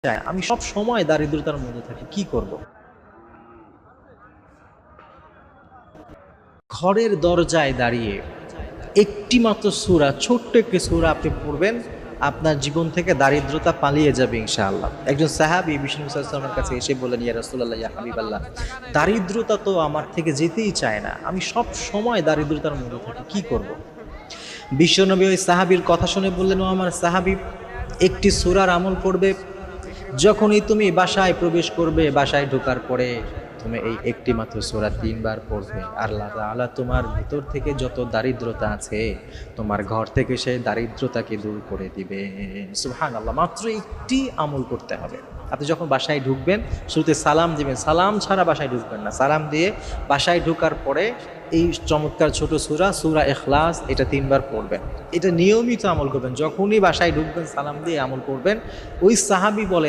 চায়, আমি সব সময় দারিদ্রতার মধ্যে থাকি, কি করব? ঘরের দরজায় দাঁড়িয়ে একটি মাত্র সূরা, ছোট্ট একটি সূরা আপনি পড়বেন, আপনার জীবন থেকে দারিদ্রতা পালিয়ে যাবে ইনশাআল্লাহ। একজন সাহাবী বিষ্ণু সাল্লাল্লাহু আলাইহি ওয়াসাল্লামের কাছে এসে বললেন, ইয়া রাসূলুল্লাহ, ইয়া হাবিবাল্লাহ, দারিদ্রতা তো আমার থেকে যেতেই চায় না, আমি সব সময় দারিদ্রতার মধ্যে থাকি, কি করব? বিশ্বনবী ওই সাহাবীর কথা শুনে বললেন, ও আমার সাহাবী, একটি সূরার আমল করবে, যখনই তুমি বাসায় প্রবেশ করবে, বাসায় ঢোকার পরে তুমি এই একটি মাত্র সূরা ৩ বার পড়বে, আল্লাহ তাআলা তোমার ভিতর থেকে যত দারিদ্রতা আছে, তোমার ঘর থেকে সেই দারিদ্রতাকে দূর করে দিবে। সুবহানাল্লাহ। মাত্র একটি আমল করতে হবে। আপনি যখন বাসায় ঢুকবেন, শুরুতে সালাম দিবেন, সালাম ছাড়া বাসায় ঢুকবেন না, সালাম দিয়ে বাসায় ঢোকার পরে এই চমৎকার ছোট সূরা, সূরা ইখলাস, এটা ৩ বার পড়বেন। এটা নিয়মিত আমল করবেন, যখনই বাসায় ঢুকবেন সালাম দিয়ে আমল করবেন। ওই সাহাবী বলেন,